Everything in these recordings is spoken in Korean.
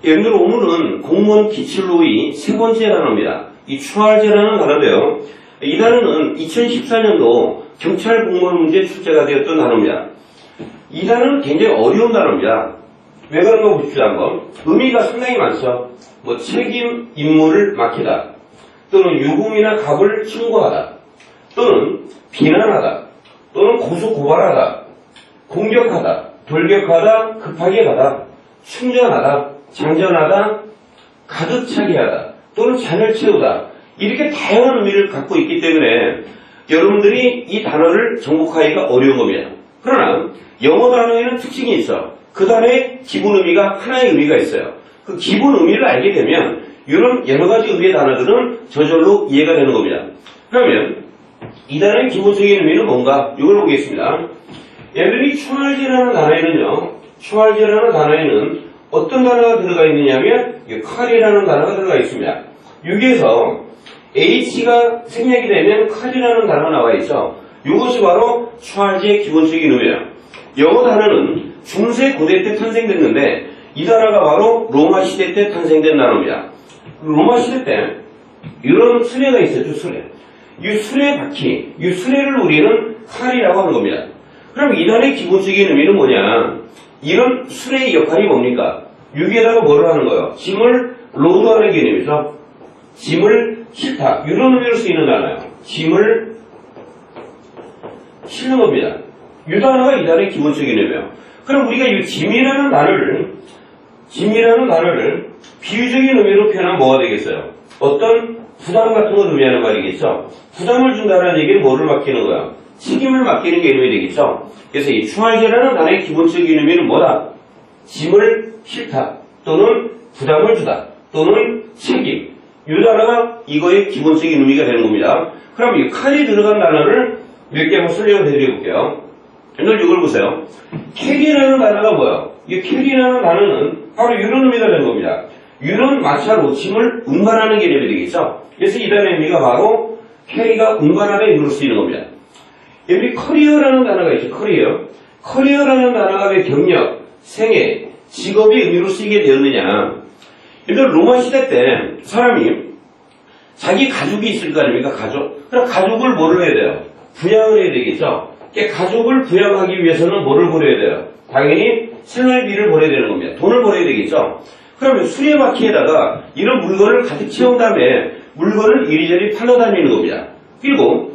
여러분들 오늘은 공무원 기출로의 세 번째 단어입니다. 이 추할제라는 단어인데요. 이 단어는 2014년도 경찰 공무원 문제 출제가 되었던 단어입니다. 이 단어는 굉장히 어려운 단어입니다. 왜 그런가 보십시오 한번. 의미가 상당히 많죠. 뭐 책임 임무를 맡기다, 또는 유공이나 갑을 청구하다, 또는 비난하다, 또는 고소고발하다, 공격하다, 돌격하다, 급하게 가다, 충전하다, 장전하다, 가득 차게 하다, 또는 잔을 채우다, 이렇게 다양한 의미를 갖고 있기 때문에 여러분들이 이 단어를 정복하기가 어려운 겁니다. 그러나 영어 단어에는 특징이 있어. 그 단어의 기본 의미가 하나의 의미가 있어요. 그 기본 의미를 알게 되면 이런 여러 가지 의미의 단어들은 저절로 이해가 되는 겁니다. 그러면 이 단어의 기본적인 의미는 뭔가? 이걸 보겠습니다. 여러분이 추할제라는 단어에는요, 추할제라는 단어에는 어떤 단어가 들어가 있느냐면 칼이라는 단어가 들어가 있습니다. 여기에서 H가 생략이 되면 칼이라는 단어가 나와 있어. 이것이 바로 추할제의 기본적인 의미예요. 영어 단어는 중세 고대 때 탄생됐는데 이 단어가 바로 로마 시대 때 탄생된 단어입니다. 로마 시대 때 이런 수레가 있었죠, 수레. 이 수레 바퀴, 이 수레를 우리는 칼이라고 하는 겁니다. 그럼 이 단어의 기본적인 의미는 뭐냐? 이런 수레의 역할이 뭡니까? 여기에다가 뭐를 하는 거예요? 짐을 로드하는 개념이죠. 짐을 싣다. 이런 의미로 쓰이는 단어예요. 짐을 싣는 겁니다. 이 단어가 이 단어의 기본적인 의미예요. 그럼 우리가 이 짐이라는 단어를 비유적인 의미로 표현하면 뭐가 되겠어요? 어떤 부담 같은 걸 의미하는 말이겠죠? 부담을 준다는 얘기는 뭐를 맡기는 거야? 책임을 맡기는 게 의미 되겠죠? 그래서 이 추할제라는 단어의 기본적인 의미는 뭐다? 짐을 싣다, 또는 부담을 주다, 또는 책임. 이 단어가 이거의 기본적인 의미가 되는 겁니다. 그럼 이 칼이 들어간 단어를 몇 개 한번 설명을 해드려볼게요. 오늘 이걸 보세요. 캐리라는 단어가 뭐예요? 이 캐리라는 단어는 바로 이런 의미가 되는 겁니다. 이런 마차로 짐을 운반하는 개념이 되겠죠? 그래서 이 단어의 의미가 바로 캐리가 운반하는 의미로 쓰이는 겁니다. 여기 커리어라는 단어가 있죠. 커리어라는 단어가 왜 경력, 생애, 직업의 의미로 쓰이게 되었느냐? 근데 로마 시대 때 사람이 자기 가족이 있을 거 아닙니까? 가족. 그럼 가족을 뭐를 해야 돼요? 부양을 해야 되겠죠? 가족을 부양하기 위해서는 뭐를 보내야 돼요? 당연히 생활비를 보내야 되는 겁니다. 돈을 보내야 되겠죠? 그러면 수레바퀴에다가 이런 물건을 가득 채운 다음에 물건을 이리저리 팔러 다니는 겁니다. 그리고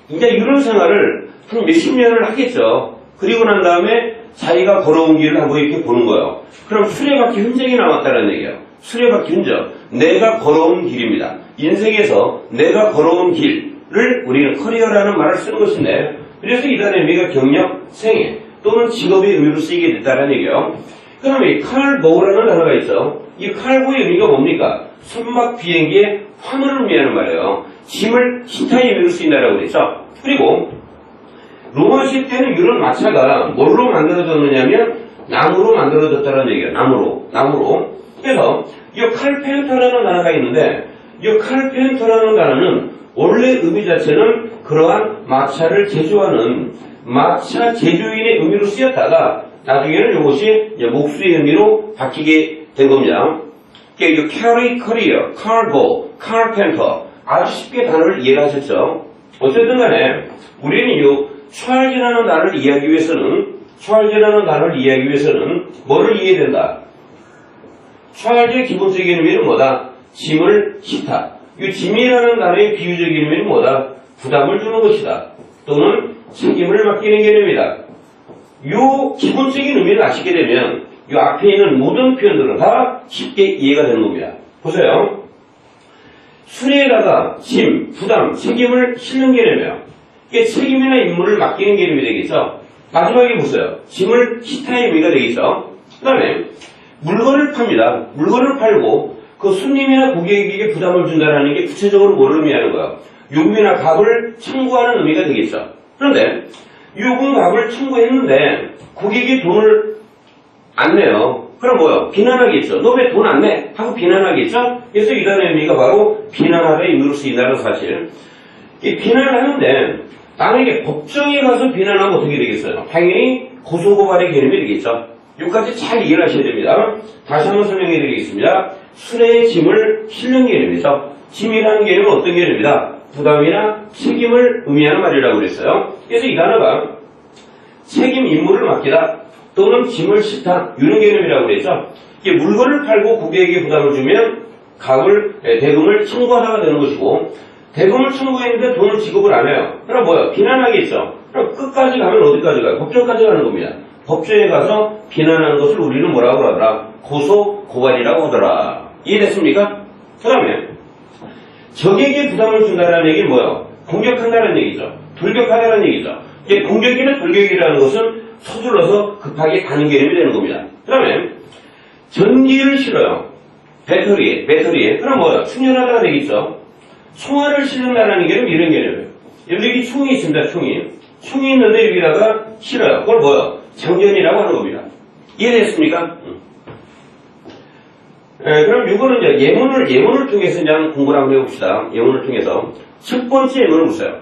이제 이런 생활을 한 몇십 년을 하겠죠. 그리고 난 다음에 자기가 걸어온 길을 한번 이렇게 보는 거예요. 그럼 수레바퀴 흔적이 남았다는 얘기예요. 수레바퀴 흔적. 내가 걸어온 길입니다. 인생에서 내가 걸어온 길을 우리는 커리어라는 말을 쓰는 것인데, 그래서 이 단어의 의미가 경력, 생애 또는 직업의 의미로 쓰이게 됐다는 얘기예요. 그 다음에 칼보라는 단어가 있어. 이 칼보의 의미가 뭡니까? 선박 비행기의 화물을 의미하는 말이에요. 짐을 싣다의 의미로 쓰인다라고 그랬죠. 그리고 로마 시대 때는 이런 마차가 뭘로 만들어졌느냐면 나무로 만들어졌다는 얘기예요. 나무로. 그래서 이 칼펜터라는 단어가 있는데, 이 칼펜터라는 단어는 원래 의미 자체는 그러한 마차를 제조하는 마차 제조인의 의미로 쓰였다가 나중에는 이것이 목수의 의미로 바뀌게 된 겁니다. 그러니까 carry, courier, cargo, carpenter 아주 쉽게 단어를 이해하셨죠? 어쨌든 간에 우리는 이 추할제라는 단어를 이해하기 위해서는 뭐를 이해해야 된다? 추할제의 기본적인 의미는 뭐다? 짐을 싣다. 이 짐이라는 단어의 비유적인 의미는 뭐다? 부담을 주는 것이다. 또는 책임을 맡기는 개념이다. 이 기본적인 의미를 아시게 되면 이 앞에 있는 모든 표현들은 다 쉽게 이해가 되는 겁니다. 보세요. 수레에다가 짐, 부담, 책임을 싣는 개념이에요. 이게 책임이나 임무를 맡기는 개념이 되겠죠. 마지막에 보세요. 짐을 싣다의 의미가 되겠죠. 그 다음에 물건을 팝니다. 물건을 팔고 그 손님이나 고객에게 부담을 준다는 게 구체적으로 뭐를 의미하는 거예요? 요금이나 값을 청구하는 의미가 되겠죠. 그런데 요금 값을 청구했는데 고객이 돈을 안 내요. 그럼 뭐요? 비난하겠죠. 너 왜 돈 안 내? 하고 비난하겠죠. 그래서 이 단어의 의미가 바로 비난하다의 의미로 쓰인다는 사실. 이 비난을 하는데 만약에 법정에 가서 비난하면 어떻게 되겠어요? 당연히 고소고발의 개념이 되겠죠. 여기까지 잘 이해를 하셔야 됩니다. 다시 한번 설명해 드리겠습니다. 수레의 짐을 실는 개념이죠. 짐이라는 개념은 어떤 개념이다? 부담이나 책임을 의미하는 말이라고 그랬어요. 그래서 이 단어가 책임 임무를 맡기다 또는 짐을 싣다 이런 개념이라고 그랬죠. 이게 물건을 팔고 고객에게 부담을 주면 대금을 청구하다가 되는 것이고, 대금을 청구했는데 돈을 지급을 안 해요. 그럼 뭐야? 비난하겠죠. 그럼 끝까지 가면 어디까지 가요? 법정까지 가는 겁니다. 법정에 가서 비난하는 것을 우리는 뭐라고 하더라? 고소, 고발이라고 하더라. 이해됐습니까? 그 다음에 적에게 부담을 준다는 얘기는 뭐예요? 공격한다는 얘기죠. 돌격하다는 얘기죠. 이게 공격이나 돌격이라는 것은 서둘러서 급하게 가는 개념이 되는 겁니다. 그 다음에 전기를 실어요. 배터리에. 그럼 뭐예요? 충전하다가 되겠죠. 총알을 실는다는 개념은 이런 개념이에요. 여기 총이 있습니다. 총이 있는데 여기다가 실어요. 그걸 뭐예요? 장전이라고 하는 겁니다. 이해됐습니까? 그럼 이거는 이제 예문을 통해서 이제 공부를 한번 해봅시다. 예문을 통해서. 첫 번째 예문을 보세요.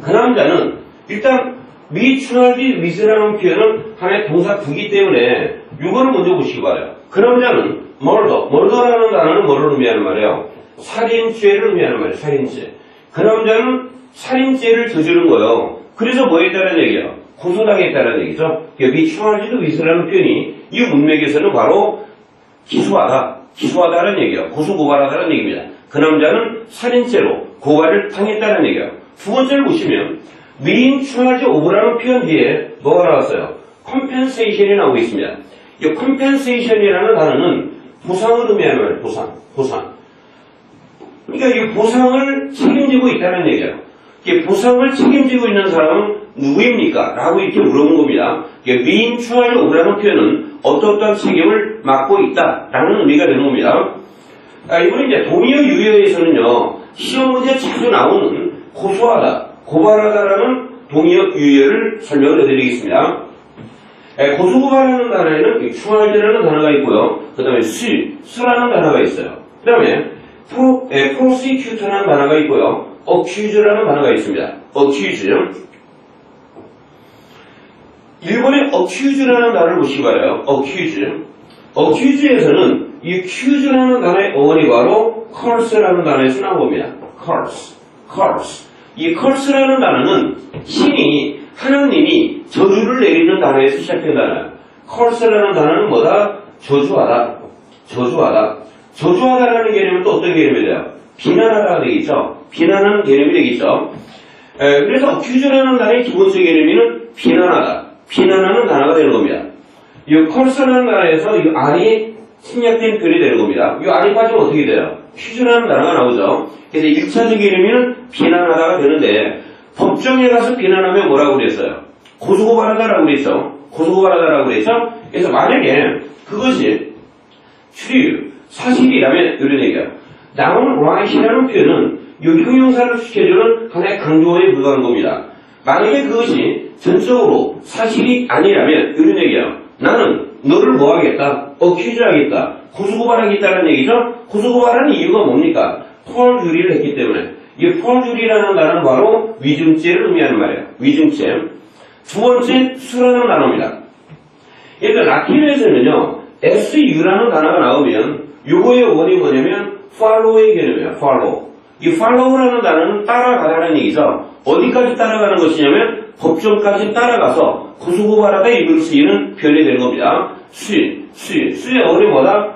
그 남자는 일단 미추널비 위즈라는 표현은 하나의 동사 부기 때문에 이거를 먼저 보시기 바라요. 그 남자는 머더라는 단어는 뭐를 의미하는 말이에요? 살인죄를 의미하는 말이에요. 살인죄. 그 남자는 살인죄를 저지른 거예요. 그래서 뭐 했다는 얘기예요? 고소당했다는 얘기죠. 미추널비 위즈라는 표현이 이 문맥에서는 바로 기소하다는 얘기예요. 고소고발하다는 얘기입니다. 그 남자는 살인죄로 고발을 당했다는 얘기예요. 두 번째를 보시면 being charged of라는 표현 뒤에 뭐가 나왔어요? compensation이 나오고 있습니다. 이 compensation이라는 단어는 보상을 의미하는 말이에요. 보상. 그러니까 이 보상을 책임지고 있다는 얘기예요. 이 보상을 책임지고 있는 사람은 누구입니까? 라고 이렇게 물어본 겁니다. being charged of라는 표현은 어떠한 책임을 맡고 있다라는 의미가 되는 겁니다. 이번에 이제 동의어 유효에서는요, 시험 문제에 자주 나오는 고소하다, 고발하다라는 동의어 유효를 설명을 해드리겠습니다. 고소고발하는 단어에는 추알제라는 단어가 있고요. 그 다음에 수라는 단어가 있어요. 그 다음에 prosecute라는 단어가 있고요. accuse라는 단어가 있습니다. accuse. 일본의 accuse라는 단어를 보시기 바라요. accuse에서는 이 accuse라는 단어의 어원이 바로 curse라는 단어에서 나온 겁니다. curse. 이 curse라는 단어는 하나님이 저주를 내리는 단어에서 시작된 단어예요. curse라는 단어는 뭐다? 저주하다라는 개념은 또 어떤 개념이 돼요? 비난하다가 되겠죠. 비난하는 개념이 되겠죠. 그래서 accuse라는 단어의 기본적인 개념은 비난하는 단어가 되는 겁니다. 이 curse라는 단어에서 이 R이 생략된 표현이 되는 겁니다. 이 R이 빠지면 어떻게 돼요? accuse라는 단어가 나오죠. 그래서 1차적인 의미는 비난하다가 되는데, 법정에 가서 비난하면 뭐라고 그랬어요? 고소고발하다라고 그랬죠. 그래서 만약에 그것이 사실이라면 이런 얘기예요. 나온 right이라는 표현은 이 형용사를 시켜주는 하나의 강조어에 불과한 겁니다. 만약에 그것이 전적으로 사실이 아니라면 이런 얘기예요. 나는 너를 뭐 하겠다? accuse 하겠다. 고소고발하겠다는 얘기죠. 고소고발하는 이유가 뭡니까? 펄주리를 했기 때문에. 이 펄주리라는 단어는 바로 위증죄를 의미하는 말이에요. 위증죄. 두 번째, 수라는 단어입니다. 그러니까 라틴에서는요, su라는 단어가 나오면 요거의 원이 뭐냐면 follow의 개념이에요. 이 follow라는 단어는 따라가다는 얘기죠. 어디까지 따라가는 것이냐면 법정까지 따라가서 고소고발하다 입으로 쓰이는 표현이 되는 겁니다. 수의 어원이 뭐다?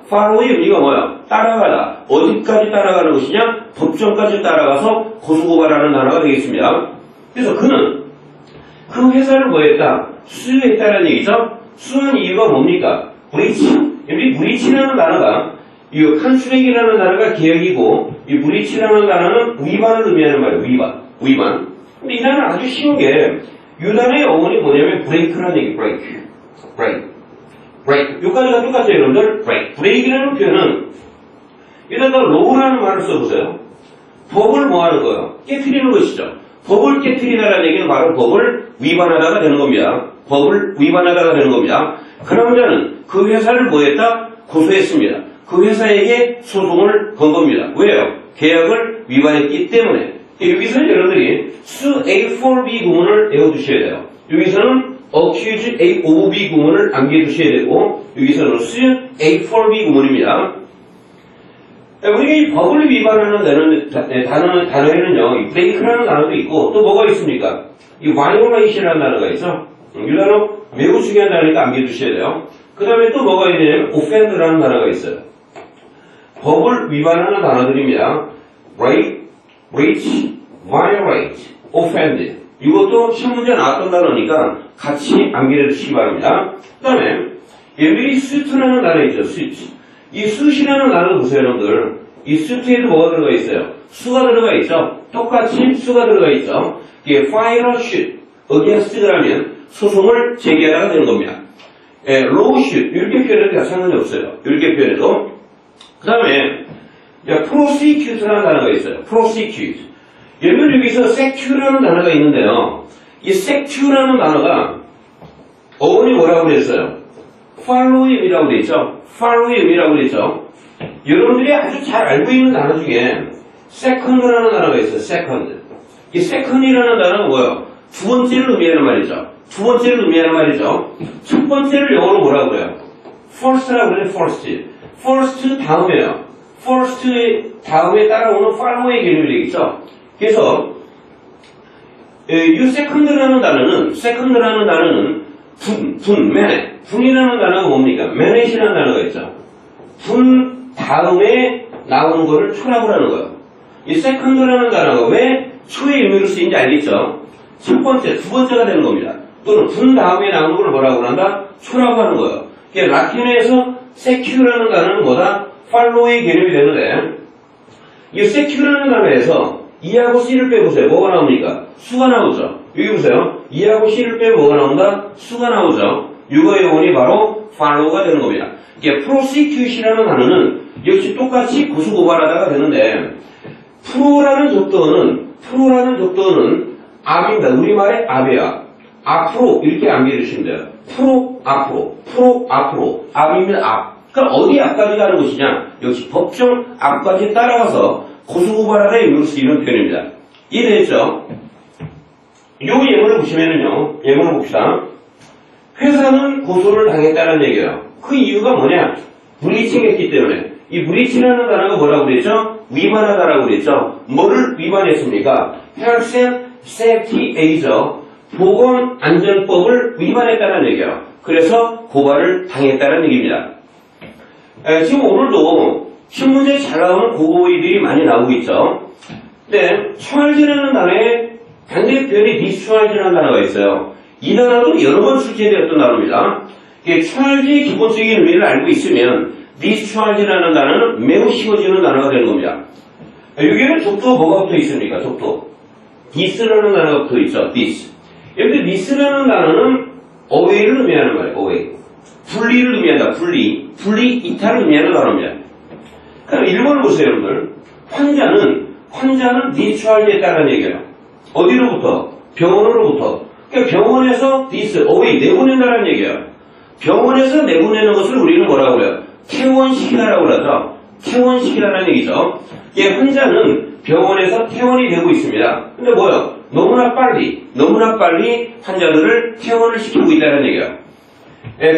follow의 의미가 뭐야? 따라가다. 어디까지 따라가는 것이냐? 법정까지 따라가서 고소고발하는 단어가 되겠습니다. 그래서 그는 그 회사를 뭐 했다? 수주했다는 얘기죠. 수한 이유가 뭡니까? 브리치라는 단어가 이 칸수렉이라는 단어가 개혁이고 이 브리치라는 단어는 위반을 의미하는 말이에요. 위반. 근데 이 단어는 아주 쉬운 게 이 단어의 어원이 뭐냐면 브레이크라는 얘기. 브레이크. 여기까지가 똑같아요, 여러분들. 브레이크라는 표현은 여기다가 law라는 말을 써보세요. 법을 뭐 하는 거예요? 깨트리는 것이죠. 법을 깨트리다라는 얘기는 바로 법을 위반하다가 되는 겁니다. 그 남자는 그 회사를 뭐 했다? 고소했습니다. 그 회사에게 소송을 건 겁니다. 왜요? 계약을 위반했기 때문에. 여기서 여러분들이 수 A4B 구문을 외워두셔야 돼요. 여기서는 accuse A of B 구문을 암기해두셔야 되고 여기서는 수연 A for B 구문입니다. 우리가 이 법을 위반하는 단어에는요, 이 break라는 단어도 있고 또 뭐가 있습니까? 이 violation이라는 단어가 있죠. 이 단어 매우 중요한 단어니까 암기해두셔야 돼요. 그 다음에 또 뭐가 있냐면 offend라는 단어가 있어요. 법을 위반하는 단어들입니다. breach, violate, offend. 이것도 시험문제 나왔던 단어니까 같이 암기해 주시기 바랍니다. 그 다음에 여기 suit라는 단어 있죠. suit. 이 suit이라는 단어 보세요, 여러분들. 이 suit에도 뭐가 들어가 있어요? 수가 들어가 있죠. 똑같이 수가 들어가 있죠. 이게 file a suit against라면 소송을 제기하라가 되는 겁니다. lawsuit 이렇게 표현해도 상관이 없어요. 이렇게 표현해도. 그 다음에 prosecute라는 단어가 있어요. prosecute. 여러분 여기서 secu라는 단어가 있는데요. 이 secu라는 단어가 어원이 뭐라고 그랬어요? follow의 의미라고 그랬죠. follow의 의미라고 그랬죠. 여러분들이 아주 잘 알고 있는 단어 중에 second라는 단어가 있어요. second. 이 second이라는 단어는 뭐예요? 두 번째를 의미하는 말이죠. 두 번째를 의미하는 말이죠. 첫 번째를 영어로 뭐라고 그래요? first라고 그래요. first. first 다음에요. first의 다음에 따라오는 follow의 개념이 되겠죠. 그래서 이 second라는 단어는 분이라는 단어가 뭡니까? manag이라는 단어가 있죠. 분 다음에 나오는 거를 초라고 하는 거예요. 이 second라는 단어가 왜 초의 의미로 쓰인지 알겠죠? 첫 번째, 두 번째가 되는 겁니다. 또는 분 다음에 나오는 걸 뭐라고 한다? 초라고 하는 거예요. 라틴어에서 secu라는 단어는 뭐다? follow의 개념이 되는데 이 secu라는 단어에서 E하고 C를 빼보세요. 뭐가 나옵니까? 수가 나오죠. 여기 보세요. E하고 C를 빼면 뭐가 나온다? 수가 나오죠. 이거의 원이 바로 follow가 되는 겁니다. 이게 prosecute이라는 단어는 역시 똑같이 고소고발하다가 되는데 프로라는 접두어는 앞입니다. 우리말의 앞이야. 앞으로 이렇게 암기해주시면 돼요. 프로 앞으로 앞입니다. 앞. 그럼 어디 앞까지 가는 것이냐? 역시 법정 앞까지 따라가서 고소고발하다 의미로 쓰이는 표현입니다. 이해됐죠? 이 예문을 보시면은요, 예문을 봅시다. 회사는 고소를 당했다는 얘기예요. 그 이유가 뭐냐? 브리칭했기 때문에. 이 브리칭이라는 단어가 뭐라고 그랬죠? 위반하다라고 그랬죠? 뭐를 위반했습니까? Health and Safety A죠. 보건안전법을 위반했다는 얘기예요. 그래서 고발을 당했다는 얘기입니다. 지금 오늘도 신문제에 잘 나오는 고고이들이 많이 나오고 있죠. 근데 charge라는 단어에 반대표현이 discharge라는 단어가 있어요. 이 단어도 여러 번 출제되었던 단어입니다. charge의 기본적인 의미를 알고 있으면 discharge라는 단어는 매우 쉬워지는 단어가 되는 겁니다. 여기에는 접두어 뭐가 붙어 있습니까? 접두어. this라는 단어가 붙어 있죠. this. 여기 this라는 단어는 away를 의미하는 말이에요. away. 분리를 의미한다. 분리 이탈을 의미하는 단어입니다. 그럼 1번을 보세요, 여러분들. 환자는 discharge했다는 얘기예요. 어디로부터? 병원으로부터. 그러니까 병원에서 away, 내보낸다는 얘기예요. 병원에서 내보내는 것을 우리는 뭐라고 그래요? 퇴원시키다라고 그러죠. 퇴원시키다라는 얘기죠. 환자는 병원에서 퇴원이 되고 있습니다. 근데 뭐요? 너무나 빨리 환자들을 퇴원을 시키고 있다는 얘기예요.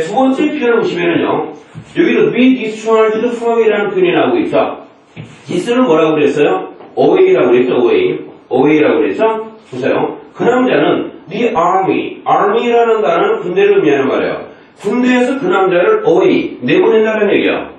두 번째 표현을 보시면은요, 여기도 be discharged from이라는 표현이 나오고 있죠. this는 뭐라고 그랬어요? away라고 그랬죠. away라고 그랬죠. 보세요. 그 남자는 the army라는 단어는 군대를 의미하는 말이에요. 군대에서 그 남자를 away, 내보낸다는 얘기예요.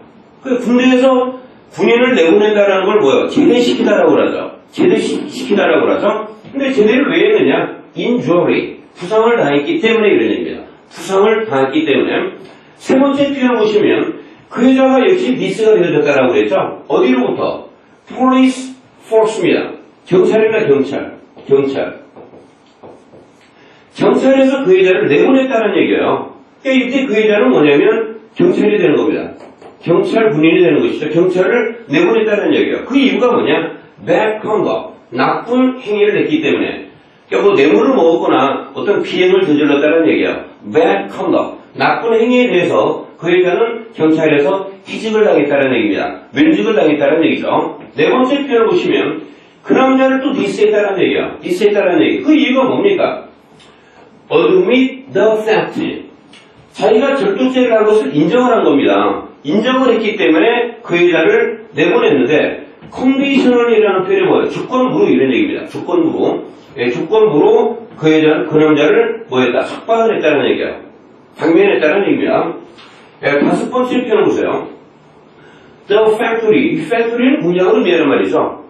그 군대에서 군인을 내보낸다는 걸 뭐예요? 제대시키다라고 그러죠. 제대시키다라고 그러죠. 근데 제대를 왜 했느냐? injury, 부상을 당했기 때문에 이런 얘기입니다. 부상을 당했기 때문에. 세 번째 표현 보시면 그 여자가 역시 미스가 되어졌다라고 그랬죠. 어디로부터? police force입니다. 경찰입니다. 경찰에서 그 여자를 내보냈다는 얘기예요. 그러니까 이때 그 여자는 뭐냐면 경찰이 되는 겁니다. 경찰 군인이 되는 것이죠. 경찰을 내보냈다는 얘기예요. 그 이유가 뭐냐? bad conduct, 나쁜 행위를 했기 때문에. 그러니까 뭐 뇌물을 먹었거나 어떤 비행을 저질렀다는 얘기예요. bad conduct, 나쁜 행위에 대해서 그 여자는 경찰에서 해직을 당했다는 얘기입니다. 면직을 당했다는 얘기죠. 네 번째 표현을 보시면 그 남자를 또 디스했다는 얘기예요. 디스했다는 얘기. 그 이유가 뭡니까? admit the fact. 자기가 절도죄를 한 것을 인정을 한 겁니다. 인정을 했기 때문에 그 여자를 내보냈는데 conditional이라는 표현이 뭐예요? 조건부로 이런 얘기입니다. 조건부로. 예, 조건부로 그 여자는 그 남자를 뭐했다? 석방을 했다는 얘기예요. 당면했다는 얘기입니다. 예, 5번째 표현 보세요. The factory. 이 factory는 공장을 의미하는 말이죠.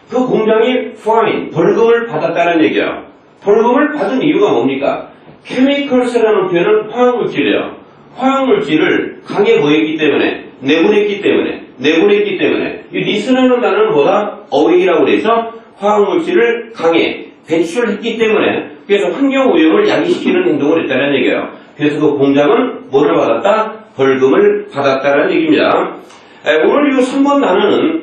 그 공장이 fine, 벌금을 받았다는 얘기예요. 벌금을 받은 이유가 뭡니까? chemicals라는 표현은 화학물질이에요. 화학물질을 강에 보였기 때문에, 내보냈기 때문에, 이 리스라는 단어는 뭐다? away라고 그래서 화학물질을 강에 배출했기 때문에, 그래서 환경오염을 야기시키는 행동을 했다는 얘기예요. 그래서 그 공장은 뭐를 받았다? 벌금을 받았다는 얘기입니다. 오늘 이 3번 단어는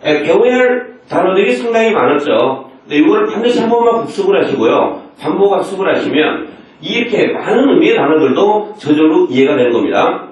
배워야 할 단어들이 상당히 많았죠. 근데 이거를 반드시 한 번만 복습을 하시고요. 반복 학습을 하시면 이렇게 많은 의미의 단어들도 저절로 이해가 되는 겁니다.